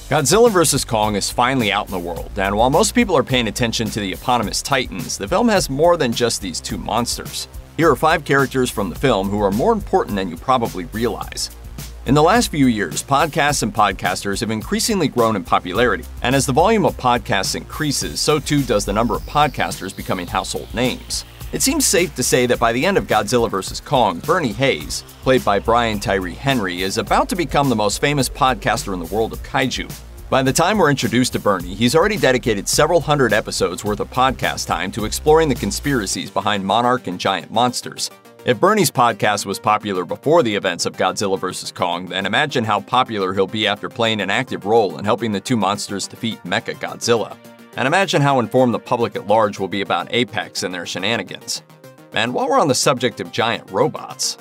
Godzilla vs. Kong is finally out in the world, and while most people are paying attention to the eponymous titans, the film has more than just these two monsters. Here are 5 characters from the film who are more important than you probably realize. In the last few years, podcasts and podcasters have increasingly grown in popularity, and as the volume of podcasts increases, so too does the number of podcasters becoming household names. It seems safe to say that by the end of Godzilla vs. Kong, Bernie Hayes, played by Brian Tyree Henry, is about to become the most famous podcaster in the world of kaiju. By the time we're introduced to Bernie, he's already dedicated several hundred episodes worth of podcast time to exploring the conspiracies behind monarch and giant monsters. If Bernie's podcast was popular before the events of Godzilla vs. Kong, then imagine how popular he'll be after playing an active role in helping the two monsters defeat Mechagodzilla. And imagine how informed the public at large will be about Apex and their shenanigans. And while we're on the subject of giant robots,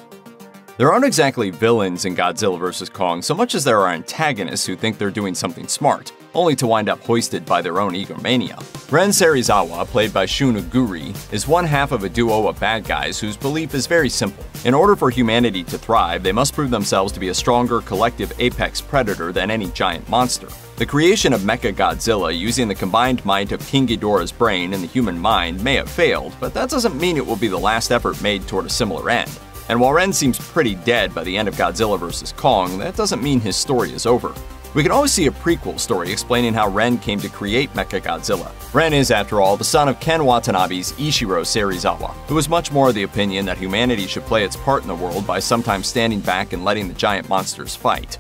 there aren't exactly villains in Godzilla vs. Kong so much as there are antagonists who think they're doing something smart, only to wind up hoisted by their own egomania. Ren Serizawa, played by Shun Oguri, is one half of a duo of bad guys whose belief is very simple. In order for humanity to thrive, they must prove themselves to be a stronger collective apex predator than any giant monster. The creation of Mechagodzilla using the combined might of King Ghidorah's brain and the human mind may have failed, but that doesn't mean it will be the last effort made toward a similar end. And while Ren seems pretty dead by the end of Godzilla vs. Kong, that doesn't mean his story is over. We can always see a prequel story explaining how Ren came to create Mechagodzilla. Ren is, after all, the son of Ken Watanabe's Ishiro Serizawa, who was much more of the opinion that humanity should play its part in the world by sometimes standing back and letting the giant monsters fight.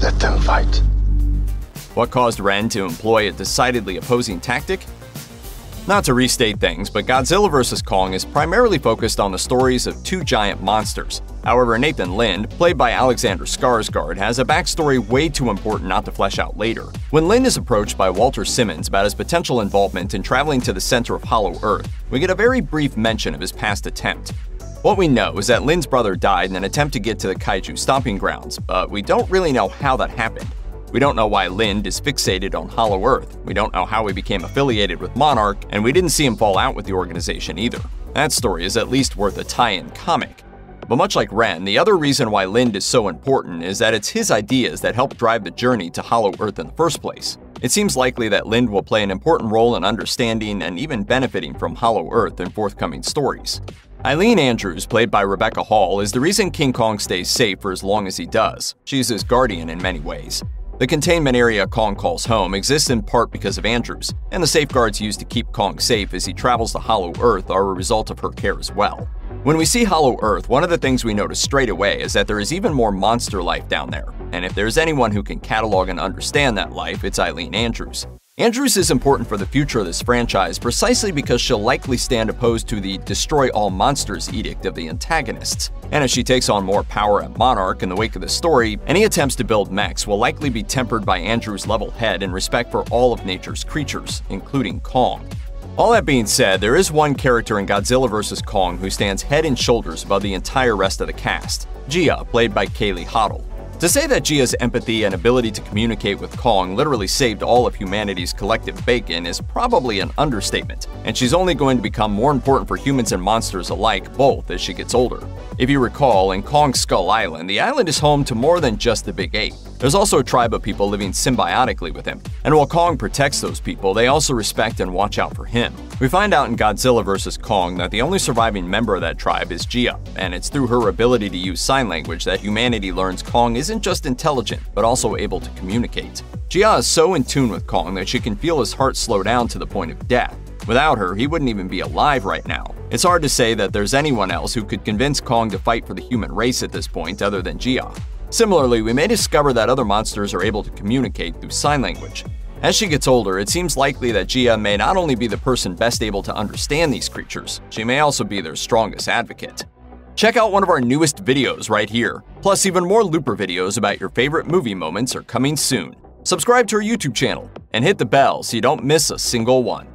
Let them fight. What caused Ren to employ a decidedly opposing tactic? Not to restate things, but Godzilla vs. Kong is primarily focused on the stories of two giant monsters. However, Nathan Lind, played by Alexander Skarsgård, has a backstory way too important not to flesh out later. When Lind is approached by Walter Simmons about his potential involvement in traveling to the center of Hollow Earth, we get a very brief mention of his past attempt. What we know is that Lind's brother died in an attempt to get to the kaiju stomping grounds, but we don't really know how that happened. We don't know why Lind is fixated on Hollow Earth, we don't know how he became affiliated with Monarch, and we didn't see him fall out with the organization either. That story is at least worth a tie-in comic. But much like Ren, the other reason why Lind is so important is that it's his ideas that helped drive the journey to Hollow Earth in the first place. It seems likely that Lind will play an important role in understanding and even benefiting from Hollow Earth in forthcoming stories. Ilene Andrews, played by Rebecca Hall, is the reason King Kong stays safe for as long as he does. She's his guardian in many ways. The containment area Kong calls home exists in part because of Andrews, and the safeguards used to keep Kong safe as he travels to Hollow Earth are a result of her care as well. When we see Hollow Earth, one of the things we notice straight away is that there is even more monster life down there, and if there's anyone who can catalog and understand that life, it's Ilene Andrews. Andrews is important for the future of this franchise precisely because she'll likely stand opposed to the destroy all monsters edict of the antagonists. And as she takes on more power at Monarch in the wake of the story, any attempts to build mechs will likely be tempered by Andrews' level head and respect for all of nature's creatures, including Kong. All that being said, there is one character in Godzilla vs. Kong who stands head and shoulders above the entire rest of the cast, Gia, played by Kaylee Hoddle. To say that Gia's empathy and ability to communicate with Kong literally saved all of humanity's collective bacon is probably an understatement, and she's only going to become more important for humans and monsters alike, both as she gets older. If you recall, in Kong's Skull Island, the island is home to more than just the big ape. There's also a tribe of people living symbiotically with him, and while Kong protects those people, they also respect and watch out for him. We find out in Godzilla vs. Kong that the only surviving member of that tribe is Gia, and it's through her ability to use sign language that humanity learns Kong isn't just intelligent, but also able to communicate. Gia is so in tune with Kong that she can feel his heart slow down to the point of death. Without her, he wouldn't even be alive right now. It's hard to say that there's anyone else who could convince Kong to fight for the human race at this point other than Gia. Similarly, we may discover that other monsters are able to communicate through sign language. As she gets older, it seems likely that Gia may not only be the person best able to understand these creatures, she may also be their strongest advocate. Check out one of our newest videos right here. Plus, even more Looper videos about your favorite movie moments are coming soon. Subscribe to our YouTube channel and hit the bell so you don't miss a single one.